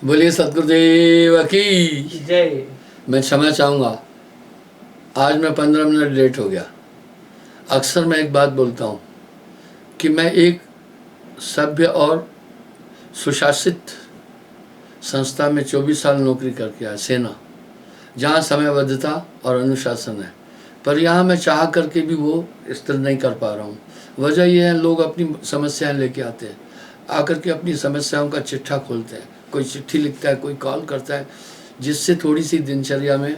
बोलिए सतगुरुदेव की जय। मैं क्षमा चाहूँगा, आज मैं 15 मिनट लेट हो गया। अक्सर मैं एक बात बोलता हूँ कि मैं एक सभ्य और सुशासित संस्था में 24 साल नौकरी करके आया, सेना, जहाँ समयबद्धता और अनुशासन है। पर यहाँ मैं चाह करके भी वो स्थिर नहीं कर पा रहा हूँ। वजह यह है, लोग अपनी समस्याएं लेके आते हैं, आकर के अपनी समस्याओं का चिट्ठा खोलते हैं, कोई चिट्ठी लिखता है, कोई कॉल करता है, जिससे थोड़ी सी दिनचर्या में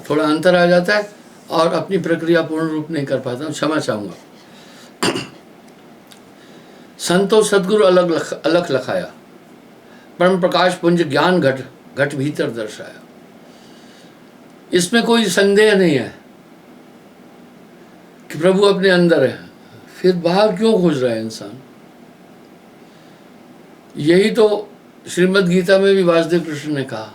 थोड़ा अंतर आ जाता है और अपनी प्रक्रिया पूर्ण रूप नहीं कर पाता हूँ। क्षमा चाहूँगा। संतो सदगुरु अलख लखाया, परम प्रकाश पुंज ज्ञान घट घट भीतर दर्शाया। इसमें कोई संदेह नहीं है कि प्रभु अपने अंदर है, फिर बाहर क्यों खोज रहा है इंसान। यही तो श्रीमद् गीता में भी वासुदेव कृष्ण ने कहा।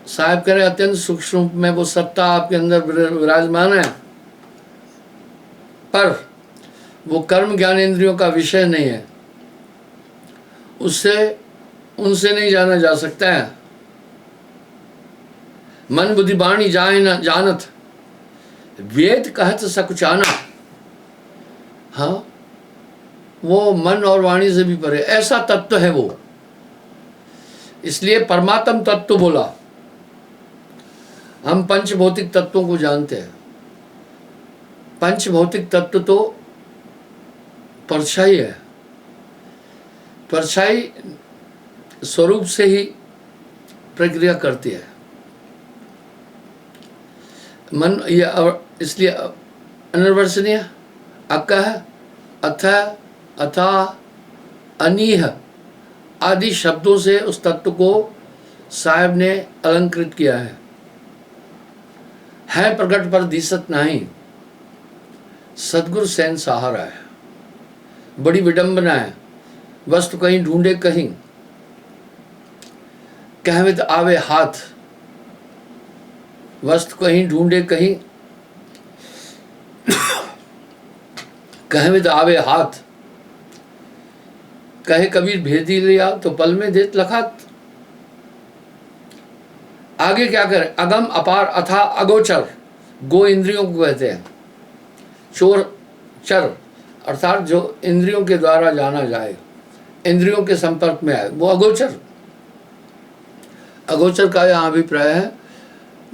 साहब कह रहे अत्यंत सूक्ष्म में वो सत्ता आपके अंदर विराजमान है, पर वो कर्म ज्ञानेंद्रियों का विषय नहीं है, उससे उनसे नहीं जाना जा सकता है। मन बुद्धि वाणी जाए न जानत, वेद कहत सकुचाना। हाँ, वो मन और वाणी से भी परे ऐसा तत्व है वो, इसलिए परमात्म तत्व बोला। हम पंच भौतिक तत्वों को जानते हैं। पंच भौतिक तत्व तो परछाई है, परछाई स्वरूप से ही प्रक्रिया करती है। मन ये इसलिए अनिर्वचनीय, अकह, अथ, अथा, अनीह आदि शब्दों से उस तत्व को साहब ने अलंकृत किया है प्रकट पर दिसत नहीं। सदगुरु सैन सहारा है, बड़ी विडंबना है। वस्तु कहीं ढूंढे कहीं, कहवित आवे हाथ। वस्तु कहीं ढूंढे कहीं, कहवित आवे हाथ। कहे कबीर भेदी लिया तो पल में देत लखात। आगे क्या करे, अगम अपार अथा अगोचर। गो इंद्रियों को कहते हैं, चोर चर अर्थात जो इंद्रियों के द्वारा जाना जाए, इंद्रियों के संपर्क में आए, वो अगोचर। अगोचर का यह अभिप्राय है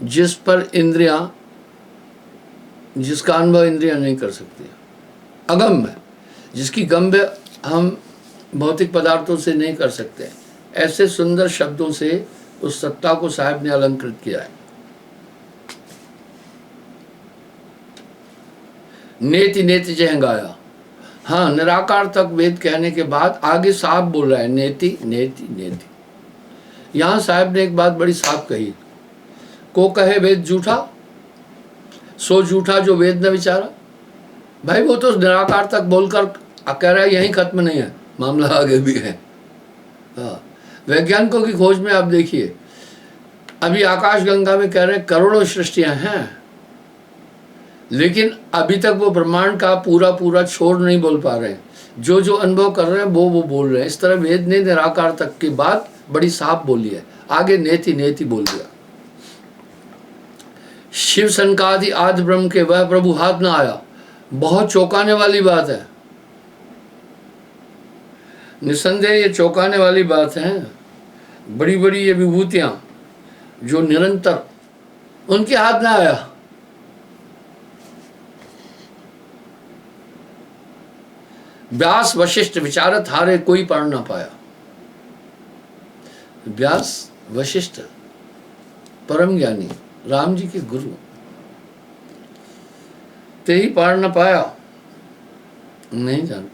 जिस पर इंद्रियां, जिसका अनुभव इंद्रियां नहीं कर सकती। अगम्य, जिसकी गम्य हम भौतिक पदार्थों से नहीं कर सकते। ऐसे सुंदर शब्दों से उस सत्ता को साहब ने अलंकृत किया है। नेति नेति जय गाया। हाँ, निराकार तक वेद कहने के बाद आगे साहब बोल रहा है नेति नेति नेति। यहां साहब ने एक बात बड़ी साफ कही, को कहे वेद झूठा सो झूठा जो वेद न विचारा। भाई वो तो निराकार तक बोलकर कह रहा है, यहीं खत्म नहीं है, मामला आगे भी है। हाँ, वैज्ञानिकों की खोज में आप देखिए, अभी आकाश गंगा में कह रहे हैं करोड़ों सृष्टियां हैं, लेकिन अभी तक वो ब्रह्मांड का पूरा पूरा छोर नहीं बोल पा रहे हैं। जो जो अनुभव कर रहे हैं वो बोल रहे हैं। इस तरह वेद ने निराकार तक की बात बड़ी साफ बोली है, आगे नेति नेति बोल दिया। शिव सनकादि आदि ब्रह्म के वह प्रभु हाथ न आया, बहुत चौंकाने वाली बात है। निसंदेह ये चौंकाने वाली बात है। बड़ी बड़ी ये विभूतियां जो निरंतर, उनके हाथ में आया। व्यास वशिष्ठ विचारत हारे, कोई पढ़ ना पाया। व्यास वशिष्ठ परम ज्ञानी राम जी के गुरु, ते ही पढ़ ना पाया, नहीं जान पाया।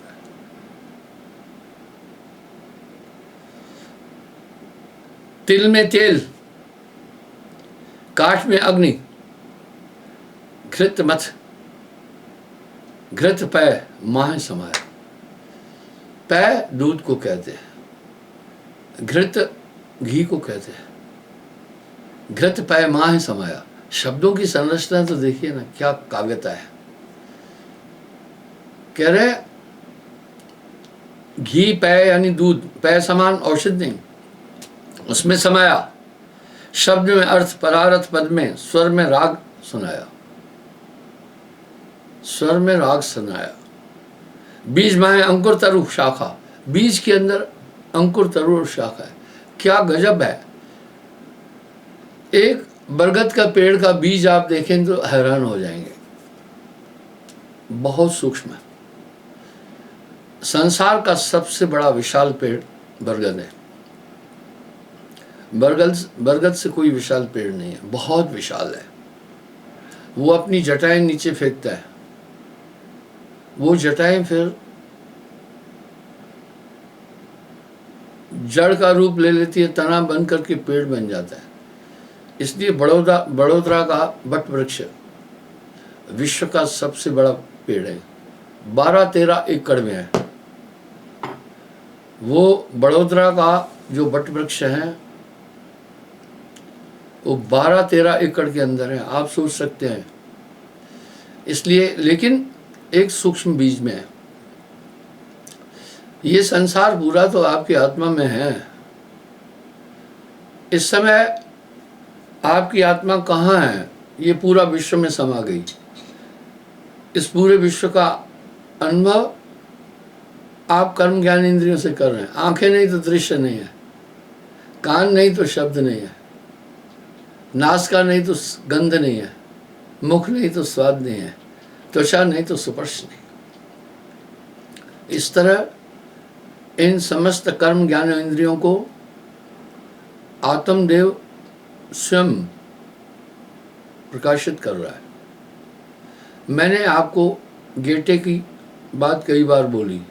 तिल में तेल, काठ में अग्नि, घृत मथ, घृत पै माह समाया। पै दूध को कहते हैं, घृत घी को कहते हैं, घृत पै माह समाया। शब्दों की संरचना तो देखिए ना, क्या काव्यता है। कह रहे घी पेय यानी दूध, पेय समान औषध नहीं, उसमें समाया। शब्द में अर्थ, परार्थ पद में, स्वर में राग सुनाया, स्वर में राग सुनाया। बीज माए अंकुर तरु शाखा, बीज के अंदर अंकुर तरु और शाखा है। क्या गजब है। एक बरगद का पेड़ का बीज आप देखें तो हैरान हो जाएंगे, बहुत सूक्ष्म है। संसार का सबसे बड़ा विशाल पेड़ बरगद है। बरगद से कोई विशाल पेड़ नहीं है, बहुत विशाल है। वो अपनी जटाएं नीचे फेंकता है, वो जटाएं फिर जड़ का रूप ले लेती है, तना बन करके पेड़ बन जाता है। इसलिए बड़ोदरा का बट वृक्ष विश्व का सबसे बड़ा पेड़ है, 12-13 एकड़ में है। वो बड़ोदरा का जो बट वृक्ष है वो 12-13 एकड़ के अंदर है, आप सोच सकते हैं। इसलिए, लेकिन एक सूक्ष्म बीज में है। ये संसार पूरा तो आपकी आत्मा में है। इस समय आपकी आत्मा कहाँ है? ये पूरा विश्व में समा गई। इस पूरे विश्व का अनुभव आप कर्म ज्ञान इंद्रियों से कर रहे हैं। आंखें नहीं तो दृश्य नहीं है, कान नहीं तो शब्द नहीं है, नासिका नहीं तो गंध नहीं है, मुख नहीं तो स्वाद नहीं है, त्वचा नहीं तो स्पर्श नहीं। इस तरह इन समस्त कर्म ज्ञान इंद्रियों को आत्मदेव स्वयं प्रकाशित कर रहा है। मैंने आपको गेटे की बात कई बार बोली,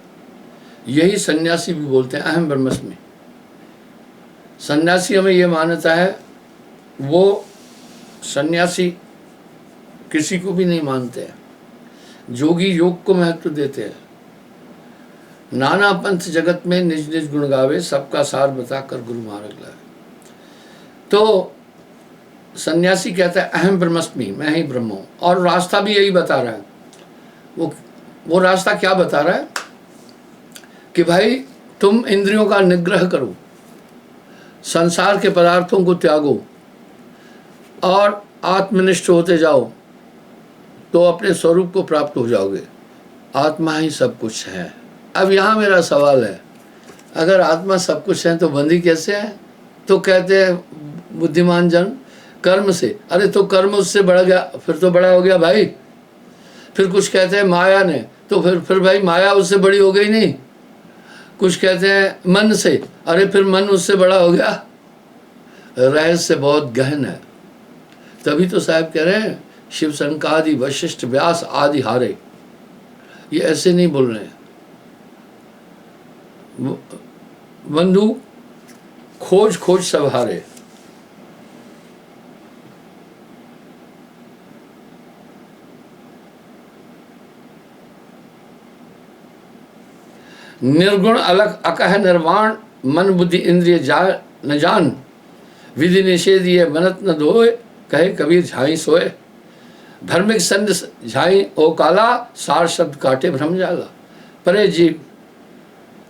यही सन्यासी भी बोलते हैं, अहम ब्रह्मस्मि। सन्यासियों में ये मान्यता है, वो सन्यासी किसी को भी नहीं मानते हैं, जोगी योग को महत्व देते हैं। नाना पंथ जगत में निज निज गुण गावे, सबका सार बताकर गुरु मार्ग लावे। तो सन्यासी कहता है अहम ब्रह्मस्मि, मैं ही ब्रह्म हूं, और रास्ता भी यही बता रहा है। वो रास्ता क्या बता रहा है कि भाई तुम इंद्रियों का निग्रह करो, संसार के पदार्थों को त्यागो और आत्मनिष्ठ होते जाओ, तो अपने स्वरूप को प्राप्त हो जाओगे। आत्मा ही सब कुछ है। अब यहाँ मेरा सवाल है, अगर आत्मा सब कुछ है तो बंदी कैसे है? तो कहते हैं बुद्धिमान जन कर्म से। अरे तो कर्म उससे बढ़ गया, फिर तो बड़ा हो गया भाई। फिर कुछ कहते हैं माया ने, तो फिर भाई माया उससे बड़ी हो गई नहीं। कुछ कहते हैं मन से, अरे फिर मन उससे बड़ा हो गया। रहस्य बहुत गहन है। तभी तो साहब कह रहे हैं शिव संकादि वशिष्ठ व्यास आदि हारे। ये ऐसे नहीं बोल रहे हैं बंधु, खोज खोज सब हारे। निर्गुण अलग अकह निर्वाण, मन बुद्धि इंद्रिय जाय न जान, विधि निषेध ये मनत न धोए, कहे कबीर झाई सोए। धर्मिक संध झाई ओ काला, सार शब्द काटे भ्रम जाला। परे जीव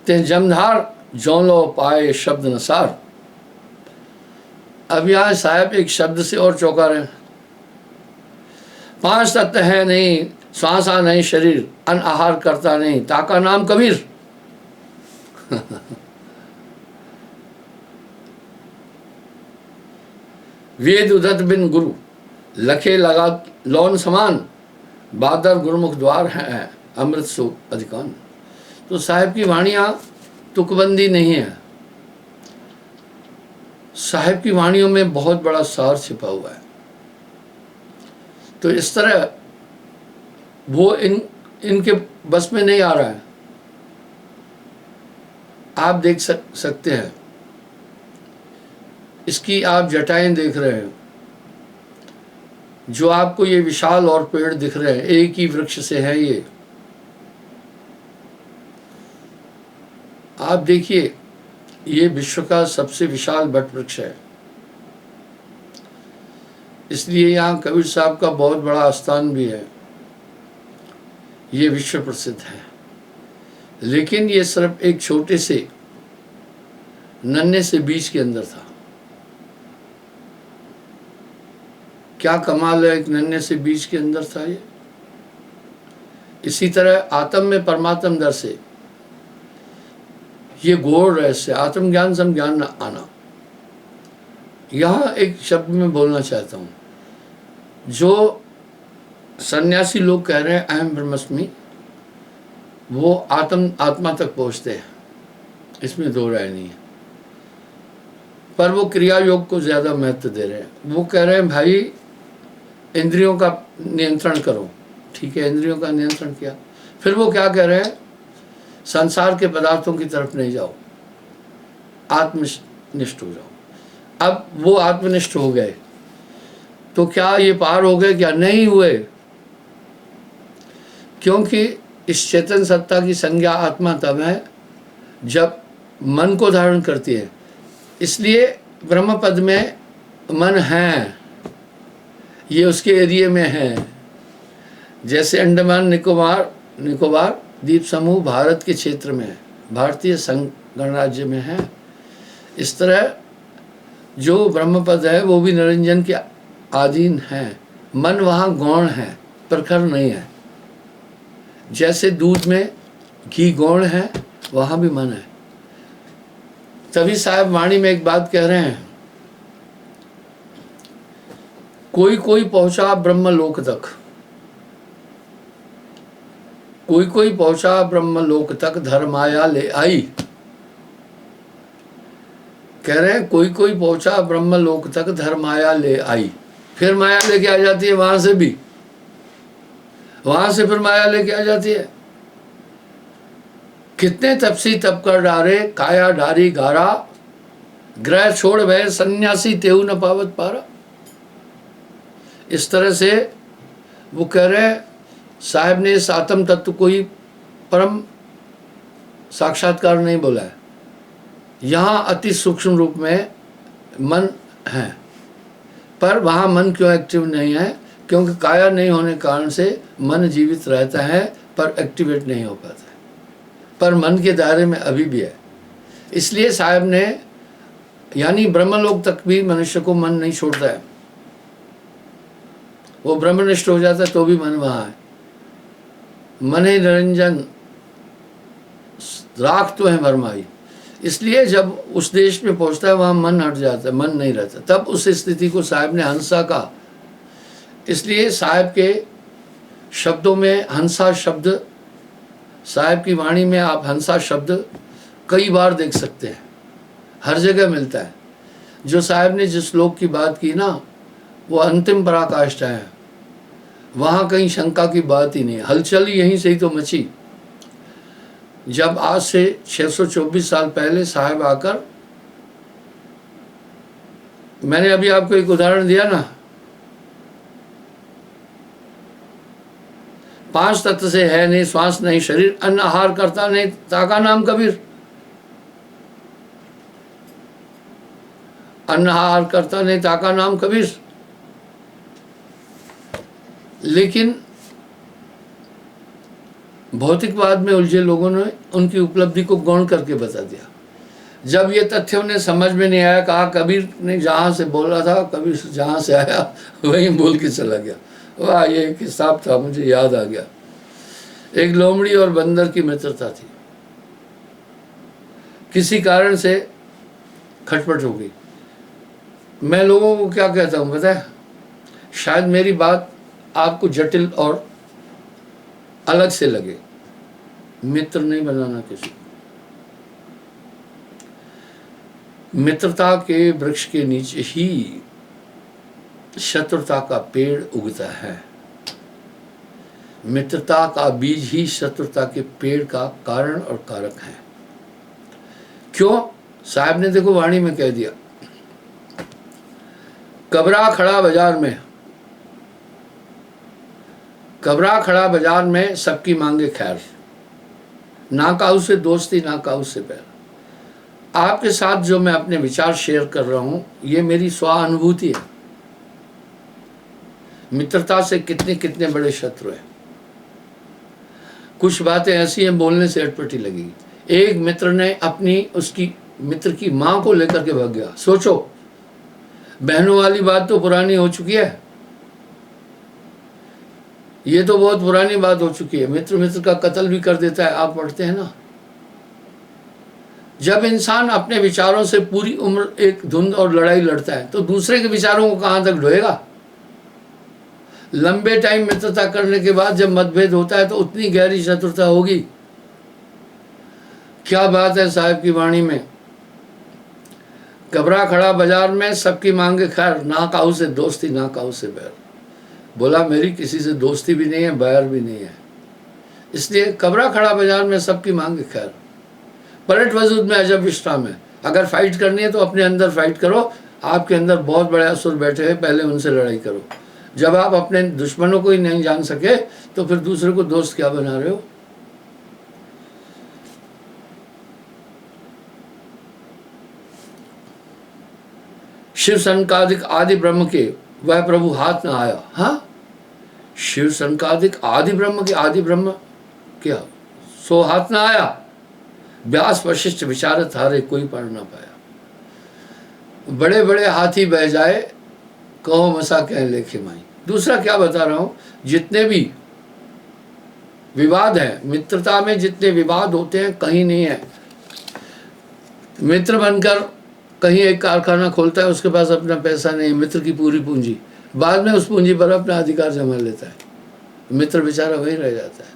ते जमधार, जौलो पाए शब्द नसार। अब यहाँ साहब एक शब्द से और चौंका रहे हैं। 5 तत्व है नहीं, श्वासा नहीं शरीर, अन्न आहार करता नहीं, ताका नाम कबीर। वेद उदत बिन गुरु, लखे लगा लौन समान, बादर गुरुमुख द्वार है, अमृत सो अधिकान। तो साहिब की वाणियां तुकबंदी नहीं है। साहिब की वाणियों में बहुत बड़ा सार छिपा हुआ है। तो इस तरह वो इनके बस में नहीं आ रहा है। आप देख सकते हैं, इसकी आप जटाएं देख रहे हैं, जो आपको ये विशाल और पेड़ दिख रहे हैं, एक ही वृक्ष से है ये। आप देखिए, ये विश्व का सबसे विशाल बट वृक्ष है। इसलिए यहाँ कबीर साहब का बहुत बड़ा स्थान भी है। ये विश्व प्रसिद्ध है। लेकिन ये सिर्फ एक छोटे से नन्हे से बीज के अंदर था। क्या कमाल है, एक नन्हे से बीज के अंदर था ये। इसी तरह आत्म में परमात्म दर से ये गौर रहस्य आत्मज्ञान से ज्ञान न आना। यहाँ एक शब्द में बोलना चाहता हूँ, जो सन्यासी लोग कह रहे हैं अहम ब्रह्मस्मि, वो आत्मा तक पहुँचते हैं, इसमें दो राय नहीं है, पर वो क्रिया योग को ज़्यादा महत्व दे रहे हैं। वो कह रहे हैं भाई इंद्रियों का नियंत्रण करो, ठीक है, इंद्रियों का नियंत्रण किया, फिर वो क्या कह रहे हैं, संसार के पदार्थों की तरफ नहीं जाओ, आत्मनिष्ठ हो जाओ। अब वो आत्मनिष्ठ हो गए तो क्या ये पार हो गए? क्या नहीं हुए, क्योंकि इस चेतन सत्ता की संज्ञा आत्मा तब है जब मन को धारण करती है। इसलिए ब्रह्म पद में मन है, ये उसके एरिए में है। जैसे अंडमान निकोबार द्वीप समूह भारत के क्षेत्र में है, भारतीय संघ गणराज्य में है, इस तरह जो ब्रह्म पद है वो भी निरंजन के अधीन है। मन वहाँ गौण है, प्रखर नहीं है। जैसे दूध में घी गौण है, वहाँ भी मन है। तभी साहब वाणी में एक बात कह रहे हैं, कोई कोई पहुंचा ब्रह्मलोक तक, कोई कोई पहुंचा ब्रह्मलोक तक, धर्माया ले आई। कह रहे हैं कोई कोई पहुंचा ब्रह्मलोक तक, धर्माया ले आई। फिर माया लेके आ जाती है, वहां से भी, वहां से फिर माया लेके आ जाती है। कितने तपसी तप कर डारे, काया डारी गारा, ग्रह छोड़ भय सन्यासी तेऊ न पावत पारा। इस तरह से वो कह रहे साहब ने इस आत्म तत्व को ही परम साक्षात्कार नहीं बोला है। यहाँ अति सूक्ष्म रूप में मन है, पर वहाँ मन क्यों एक्टिव नहीं है? क्योंकि काया नहीं होने के कारण से मन जीवित रहता है पर एक्टिवेट नहीं हो पाता है, पर मन के दायरे में अभी भी है। इसलिए साहब ने, यानी ब्रह्मलोक तक भी मनुष्य को मन नहीं छोड़ता है, वो ब्रह्मनिष्ठ हो जाता है तो भी मन वहाँ है। मन ही निरंजन राख तो है भरमाई। इसलिए जब उस देश में पहुंचता है वहाँ मन हट जाता है, मन नहीं रहता। तब उस स्थिति को साहब ने हंसा कहा। इसलिए साहब के शब्दों में हंसा शब्द, साहब की वाणी में आप हंसा शब्द कई बार देख सकते हैं, हर जगह मिलता है। जो साहब ने जिस लोक की बात की ना, वो अंतिम पराकाष्ठा है, वहाँ कहीं शंका की बात ही नहीं। हलचल यहीं से ही तो मची जब आज से 624 साल पहले साहब आकर, मैंने अभी आपको एक उदाहरण दिया ना, 5 तत्व से है नहीं श्वास नहीं शरीर, अन्न आहार करता नहीं ताका नाम कबीर। अन्न आहार करता नहीं ताका नाम कबीर। लेकिन भौतिकवाद में उलझे लोगों ने उनकी उपलब्धि को गौण करके बता दिया। जब ये तथ्य उन्हें समझ में नहीं आया, कहा कबीर ने जहाँ से बोला था, कबीर जहाँ से आया वहीं बोल के चला गया। वाह, ये एक हिसाब था, मुझे याद आ गया। एक लोमड़ी और बंदर की मित्रता थी, किसी कारण से खटपट हो गई। मैं लोगों को क्या कहता हूँ पता है? शायद मेरी बात आपको जटिल और अलग से लगे, मित्र नहीं बनाना किसी को। मित्रता के वृक्ष के नीचे ही शत्रुता का पेड़ उगता है। मित्रता का बीज ही शत्रुता के पेड़ का कारण और कारक है। क्यों? साहब ने देखो वाणी में कह दिया, कबरा खड़ा बाजार में, कबरा खड़ा बाजार में सबकी मांगे खैर, ना काऊ से दोस्ती ना काऊ से बैर। आपके साथ जो मैं अपने विचार शेयर कर रहा हूं, ये मेरी स्वानुभूति है। मित्रता से कितने कितने बड़े शत्रु हैं। कुछ बातें ऐसी हैं बोलने से अटपटी लगेगी। एक मित्र ने अपनी उसकी मित्र की माँ को लेकर के भाग गया। सोचो, बहनों वाली बात तो पुरानी हो चुकी है, ये तो बहुत पुरानी बात हो चुकी है। मित्र मित्र का कत्ल भी कर देता है, आप पढ़ते हैं ना। जब इंसान अपने विचारों से पूरी उम्र एक धुंध और लड़ाई लड़ता है तो दूसरे के विचारों को कहां तक ढोएगा। लंबे टाइम मित्रता करने के बाद जब मतभेद होता है तो उतनी गहरी शत्रुता होगी। क्या बात है साहब की वाणी में, घबरा खड़ा बाजार में सबकी मांगे खैर, ना काहू से दोस्ती ना काहू से बैर। बोला मेरी किसी से दोस्ती भी नहीं है, बैर भी नहीं है, इसलिए घबरा खड़ा बाजार में सबकी मांगे खैर। पलट वजूद में अजब विश्राम है। अगर फाइट करनी है तो अपने अंदर फाइट करो। आपके अंदर बहुत बड़े असुर बैठे हैं, पहले उनसे लड़ाई करो। जब आप अपने दुश्मनों को ही नहीं जान सके तो फिर दूसरे को दोस्त क्या बना रहे हो। शिव सनकादिक आदि ब्रह्म के वह प्रभु हाथ न आया। हाँ, शिव सनकादिक आदि ब्रह्म के आदि ब्रह्म क्या सो हाथ न आया। व्यास वशिष्ठ विचारत हारे कोई पढ़ ना पाया। बड़े बड़े हाथी बह जाए कहो मसा कह लेखे माई। दूसरा क्या बता रहा हूं, जितने भी विवाद हैं मित्रता में, जितने विवाद होते हैं कहीं नहीं है। मित्र बनकर कहीं एक कारखाना खोलता है, उसके पास अपना पैसा नहीं, मित्र की पूरी पूंजी, बाद में उस पूंजी पर अपना अधिकार जमा लेता है, मित्र बेचारा वही रह जाता है।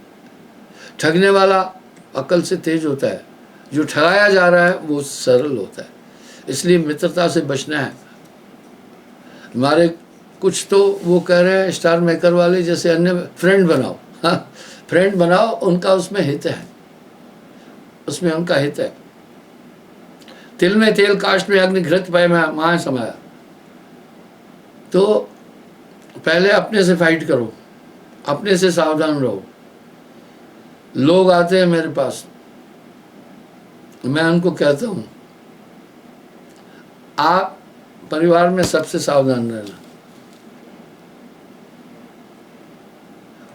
ठगने वाला अकल से तेज होता है, जो ठगाया जा रहा है वो सरल होता है। इसलिए मित्रता से बचना है। हमारे कुछ तो वो कह रहे हैं स्टार मेकर वाले, जैसे अन्य फ्रेंड बनाओ। हाँ, फ्रेंड बनाओ, उनका उसमें हित है, उसमें उनका हित है। तिल में तेल काष्ठ में अग्नि घृत पाए मां समाया। तो पहले अपने से फाइट करो, अपने से सावधान रहो। लोग आते हैं मेरे पास, मैं उनको कहता हूं आप परिवार में सबसे सावधान रहना,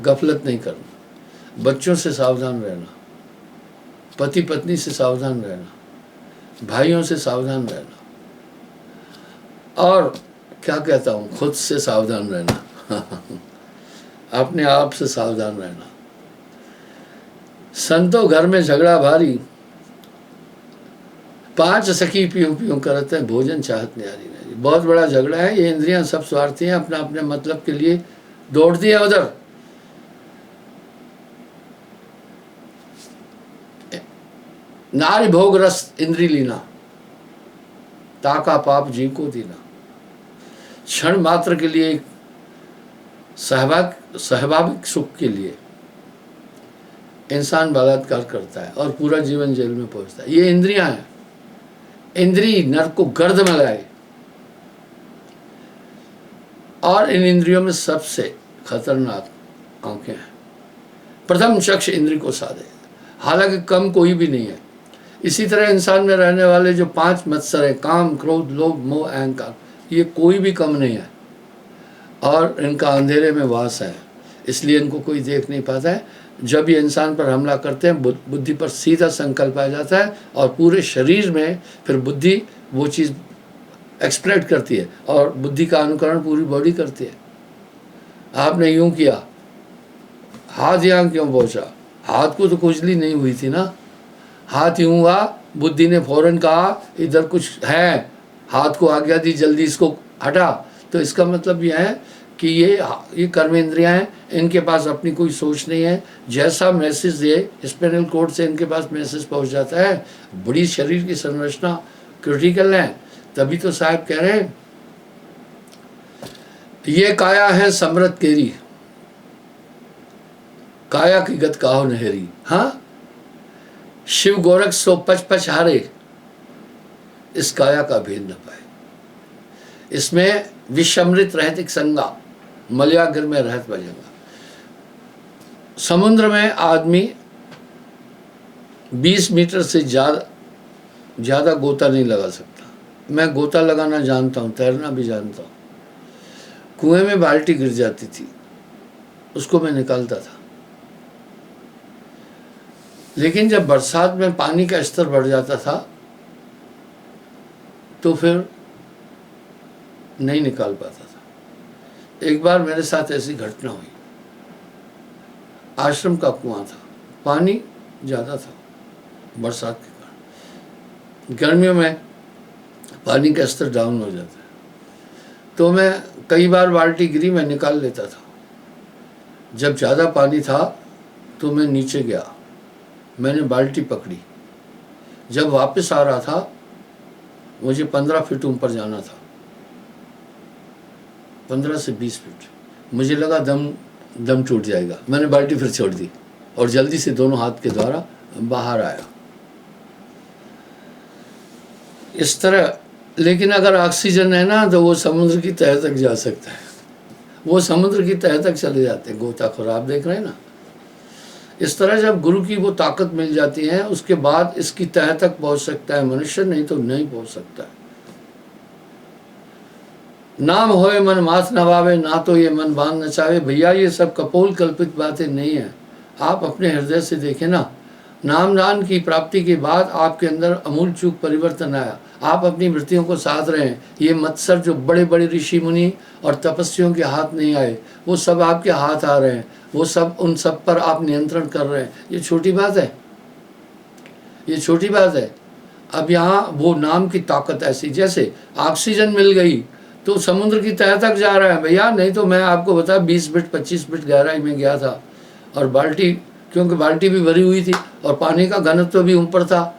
गफलत नहीं करना, बच्चों से सावधान रहना, पति पत्नी से सावधान रहना, भाइयों से सावधान रहना, और क्या कहता हूं खुद से सावधान रहना अपने आप से सावधान रहना। संतों घर में झगड़ा भारी, 5 सखी पियूं पियूं करते हैं, भोजन चाहत न्यारी नहीं। बहुत बड़ा झगड़ा है, ये इंद्रियां सब स्वार्थी हैं, अपना अपने मतलब के लिए दौड़ती हैं उधर। नारी भोग रस इंद्री लीना, ताका पाप जीव को दीना। क्षण मात्र के लिए सहभागिक सुख के लिए इंसान बलात्कार करता है और पूरा जीवन जेल में पहुंचता है। ये इंद्रियां हैं, इंद्री नर को गर्द में लाए। और इन इंद्रियों में सबसे खतरनाक आंखें हैं। प्रथम चक्षु इंद्री को साधे, हालांकि कम कोई भी नहीं है। इसी तरह इंसान में रहने वाले जो 5 मत्सर है, काम क्रोध लोभ मोह अहंकार, ये कोई भी कम नहीं है और इनका अंधेरे में वास है, इसलिए इनको कोई देख नहीं पाता है। जब ये इंसान पर हमला करते हैं बुद्धि पर सीधा संकल्प आ जाता है और पूरे शरीर में फिर बुद्धि वो चीज़ एक्सप्रेट करती है और बुद्धि का अनुकरण पूरी बॉडी करती है। आपने यूं किया, हाथ यहाँ क्यों पहुँचा, हाथ को तो खुजली नहीं हुई थी ना, हाथ यूं हुआ, बुद्धि ने फौरन कहा इधर कुछ है, हाथ को आज्ञा दी जल्दी इसको हटा। तो इसका मतलब यह है कि ये कर्म इंद्रियां हैं, इनके पास अपनी कोई सोच नहीं है। जैसा मैसेज ये स्पाइनल कॉर्ड से इनके पास मैसेज पहुंच जाता है, बड़ी शरीर की संरचना क्रिटिकल है। तभी तो साहब कह रहे हैं ये काया है समृत केरी, काया की गत काहो नहरी। हाँ, शिव गोरख सो पच पच हारे, इस काया का भेद न पाए। इसमें विषमृत रहतिक संगा, मलयाग्र में रहत बजेगा। समुद्र में आदमी 20 मीटर से ज़्यादा गोता नहीं लगा सकता। मैं गोता लगाना जानता हूँ, तैरना भी जानता हूँ। कुएं में बाल्टी गिर जाती थी, उसको मैं निकालता था। लेकिन जब बरसात में पानी का स्तर बढ़ जाता था तो फिर नहीं निकाल पाता था। एक बार मेरे साथ ऐसी घटना हुई। आश्रम का कुआं था, पानी ज़्यादा था बरसात के कारण। गर्मियों में पानी का स्तर डाउन हो जाता है, तो मैं कई बार बाल्टी गिरी, मैं निकाल लेता था। जब ज़्यादा पानी था तो मैं नीचे गया, मैंने बाल्टी पकड़ी। जब वापस आ रहा था, मुझे 15 फीट ऊपर जाना था, 15 से 20 फीट। मुझे लगा दम टूट जाएगा। मैंने बाल्टी फिर छोड़ दी और जल्दी से दोनों हाथ के द्वारा बाहर आया। इस तरह, लेकिन अगर ऑक्सीजन है ना तो वो समुद्र की तह तक जा सकता है। वो समुद्र की तह तक चले जाते हैं गोताखोर, आप देख रहे हैं ना। इस तरह जब गुरु की वो ताकत मिल जाती है, उसके बाद इसकी तह तक पहुंच सकता है मनुष्य, नहीं तो नहीं पहुंच सकता है। नाम होए मन माथ नवावे, ना तो ये मन बांध नचावे। भैया ये सब कपोल कल्पित बातें नहीं है। आप अपने हृदय से देखें ना, नाम दान की प्राप्ति के बाद आपके अंदर अमूल चूक परिवर्तन आया। आप अपनी वृत्तियों को साध रहे हैं। ये मत्सर जो बड़े बड़े ऋषि मुनि और तपस्वियों के हाथ नहीं आए, वो सब आपके हाथ आ रहे हैं। वो सब, उन सब पर आप नियंत्रण कर रहे हैं। ये छोटी बात है, ये छोटी बात है। अब यहाँ वो नाम की ताकत ऐसी, जैसे ऑक्सीजन मिल गई तो समुद्र की तह तक जा रहा है भैया। नहीं तो मैं आपको बता 20 फीट 25 फीट गहराई में गया था, और बाल्टी, क्योंकि बाल्टी भी भरी हुई थी और पानी का घनत्व भी ऊपर था।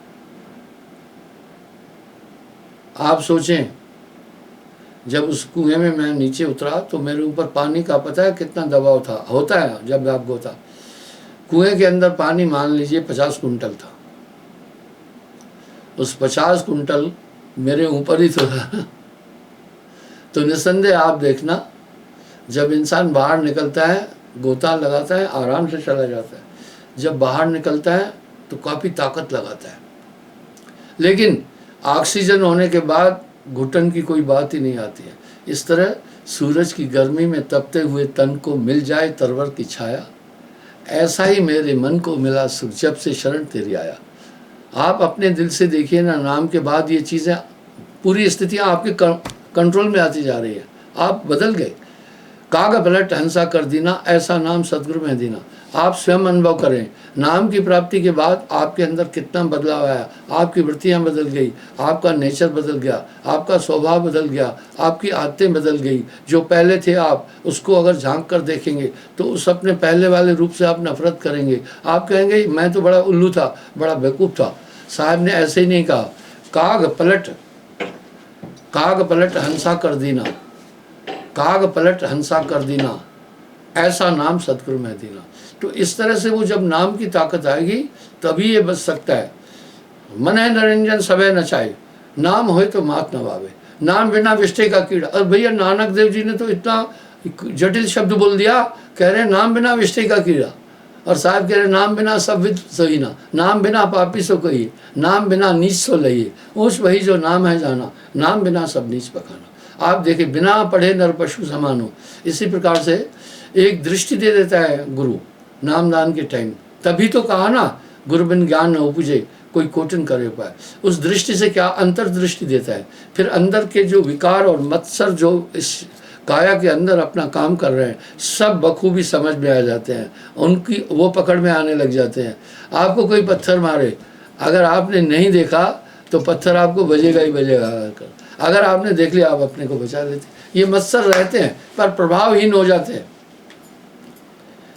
आप सोचें, जब उस कुएं में मैं नीचे उतरा तो मेरे ऊपर पानी का पता है कितना दबाव था, होता है जब आप गोता। कुएं के अंदर पानी मान लीजिए 50 कुंटल था। उस 50 कुंटल मेरे ऊपर ही तो था। तो निसंदेह आप देखना, जब इंसान बाहर निकलता है, गोता लगाता है, आराम से चला जाता है। जब बाहर निकलता है तो काफ़ी ताकत लगाता है। लेकिन ऑक्सीजन होने के बाद घुटन की कोई बात ही नहीं आती है। इस तरह सूरज की गर्मी में तपते हुए तन को मिल जाए तरवर की छाया, ऐसा ही मेरे मन को मिला सुख जब से शरण तेरी आया। आप अपने दिल से देखिए ना, नाम के बाद ये चीज़ें, पूरी स्थितियाँ आपके कंट्रोल में आती जा रही है। आप बदल गए। काग पलट हंसा कर दीना, ऐसा नाम सतगुरु में देना। आप स्वयं अनुभव करें, नाम की प्राप्ति के बाद आपके अंदर कितना बदलाव आया। आपकी वृत्तियां बदल गई, आपका नेचर बदल गया, आपका स्वभाव बदल गया, आपकी आदतें बदल गई। जो पहले थे आप उसको अगर झांक कर देखेंगे तो उस अपने पहले वाले रूप से आप नफरत करेंगे। आप कहेंगे मैं तो बड़ा उल्लू था, बड़ा बेवकूफ़ था। साहब ने ऐसे ही नहीं कहा। काग पलट हंसा कर दीना, काग पलट हंसा कर दीना, ऐसा नाम सतगुरु में देना। तो इस तरह से वो जब नाम की ताकत आएगी तभी ये बच सकता है। मन है निरंजन सबे नचाए, नाम होए तो मात नवावे, नाम बिना विष्टे का कीड़ा। और भैया नानक देव जी ने तो इतना जटिल शब्द बोल दिया, कह रहे नाम बिना विष्टे का कीड़ा। और साहब कह रहे नाम बिना सब विद सोईना, नाम बिना पापी सो कहिए, नाम बिना नीच सो लइए, उस वही जो नाम है जाना, नाम बिना सब नीच पखाना। आप देखिए, बिना पढ़े नर पशु समान हो। इसी प्रकार से एक दृष्टि दे देता है गुरु नामदान के टाइम। तभी तो कहा ना, गुरु बिन ज्ञान न उपजे, कोई कोटन करे पाए। उस दृष्टि से क्या अंतर्दृष्टि देता है। फिर अंदर के जो विकार और मत्सर जो इस काया के अंदर अपना काम कर रहे हैं, सब बखूबी समझ में आ जाते हैं, उनकी वो पकड़ में आने लग जाते हैं। आपको कोई पत्थर मारे, अगर आपने नहीं देखा तो पत्थर आपको बजेगा ही बजेगा। अगर आपने देख लिया आप अपने को बचा लेते। ये मत्सर रहते हैं पर प्रभावहीन हो जाते हैं।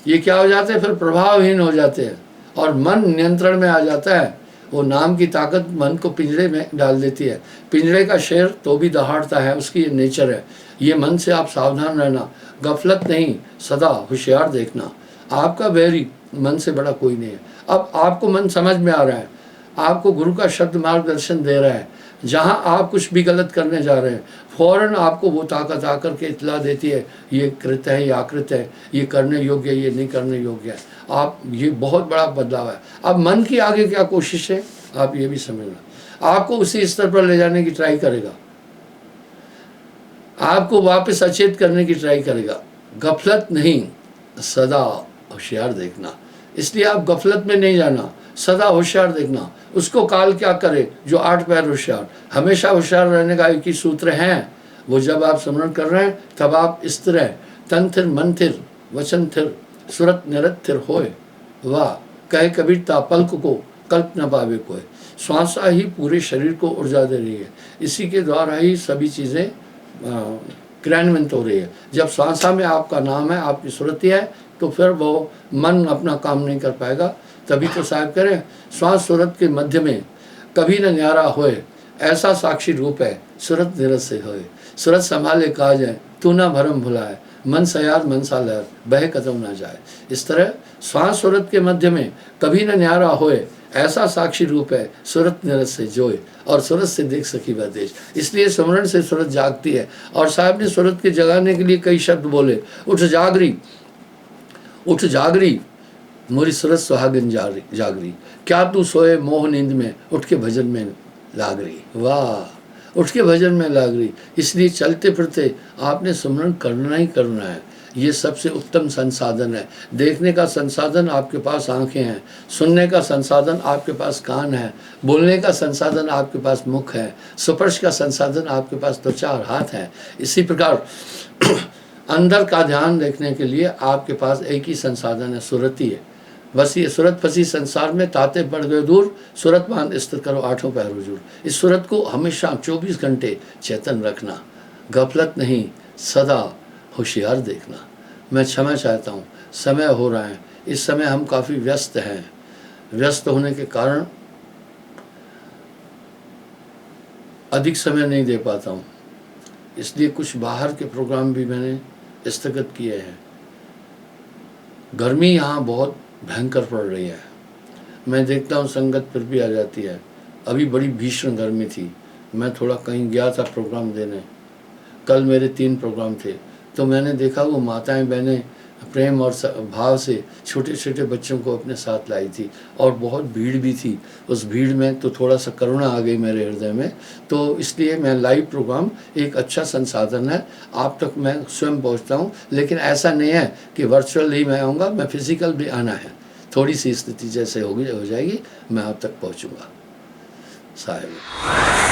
ये क्या हो जाते हैं, फिर प्रभावहीन हो जाते हैं और मन नियंत्रण में आ जाता है। वो नाम की ताकत मन को पिंजड़े में डाल देती है। पिंजड़े का शेर तो भी दहाड़ता है, उसकी ये नेचर है। ये मन से आप सावधान रहना, गफलत नहीं, सदा होशियार देखना। आपका बैरी मन से बड़ा कोई नहीं है। अब आपको मन समझ में आ रहा है, आपको गुरु का शब्द मार्गदर्शन दे रहा है। जहाँ आप कुछ भी गलत करने जा रहे हैं, फौरन आपको वो ताकत आकर के इतला देती है, ये कृत है, ये आकृत है, ये करने योग्य है, ये नहीं करने योग्य है। आप, ये बहुत बड़ा बदलाव है। अब मन की आगे क्या कोशिश है, आप ये भी समझना। आपको उसी स्तर पर ले जाने की ट्राई करेगा, आपको वापस अचेत करने की ट्राई करेगा। गफलत नहीं, सदा होशियार देखना। इसलिए आप गफलत में नहीं जाना, सदा होशियार देखना। उसको काल क्या करे जो 8 पैर होशियार। हमेशा होशियार रहने का एक ही सूत्र है, वो जब आप स्मरण कर रहे हैं तब आप इस तरह तन थिर मन थिर वचन थिर सुरत निरत थिर होए। वाह कहे कबीर ता पल्क को कल्प न पावे कोई। श्वासा ही पूरे शरीर को ऊर्जा दे रही है, इसी के द्वारा ही सभी चीज़ें क्रियान्वित हो रही है। जब श्वासा में आपका नाम है, आपकी सुरती है, तो फिर वो मन अपना काम नहीं कर पाएगा। तभी तो साहब करें श्वास सूरत के मध्य में कभी न न्यारा होए, ऐसा साक्षी रूप है सूरत निरत से होए। सूरत संभाले काज है तू ना भरम भुलाए, मन सयाद मन सा लहर बह कदम ना जाए। इस तरह श्वास सूरत के मध्य में कभी न न्यारा होए, ऐसा साक्षी रूप है सूरत निरत से जोए, और सूरत से देख सकी वह देश। इसलिए स्मरण से सूरत जागती है। और साहब ने सूरत के जगाने के लिए कई शब्द बोले। उठ जागरी, उठ जागरी मोरी सूरत सुहागिन जागरी, क्या तू सोए मोह नींद में, उठ के भजन में लाग रही। वाह उठ के भजन में लाग रही। इसलिए चलते फिरते आपने स्मरण करना ही करना है। ये सबसे उत्तम संसाधन है। देखने का संसाधन आपके पास आंखें हैं, सुनने का संसाधन आपके पास कान है, बोलने का संसाधन आपके पास मुख है, स्पर्श का संसाधन आपके पास त्वचा और हाथ है। इसी प्रकार अंदर का ध्यान देखने के लिए आपके पास एक ही संसाधन है, सुरती है। बस ये सूरत फंसी संसार में, ताते पड़ गए दूर, सूरत मान स्थिर करो आठों पैर हुजूर। इस सूरत को हमेशा 24 घंटे चेतन रखना, गफलत नहीं, सदा होशियार देखना। मैं क्षमा चाहता हूँ, समय हो रहा है, इस समय हम काफ़ी व्यस्त हैं। व्यस्त होने के कारण अधिक समय नहीं दे पाता हूँ, इसलिए कुछ बाहर के प्रोग्राम भी मैंने स्थगित किए हैं। गर्मी यहाँ बहुत भयंकर पड़ रही है। मैं देखता हूँ संगत फिर भी आ जाती है। अभी बड़ी भीषण गर्मी थी। मैं थोड़ा कहीं गया था प्रोग्राम देने, कल मेरे 3 प्रोग्राम थे, तो मैंने देखा वो माताएं बहनें प्रेम और भाव से छोटे छोटे बच्चों को अपने साथ लाई थी, और बहुत भीड़ भी थी। उस भीड़ में तो थोड़ा सा करुणा आ गई मेरे हृदय में। तो इसलिए मैं लाइव प्रोग्राम एक अच्छा संसाधन है, आप तक मैं स्वयं पहुंचता हूं। लेकिन ऐसा नहीं है कि वर्चुअल ही मैं आऊँगा, मैं फिजिकल भी आना है। थोड़ी सी स्थिति जैसे हो जाएगी, मैं आप तक पहुँचूँगा साहिब।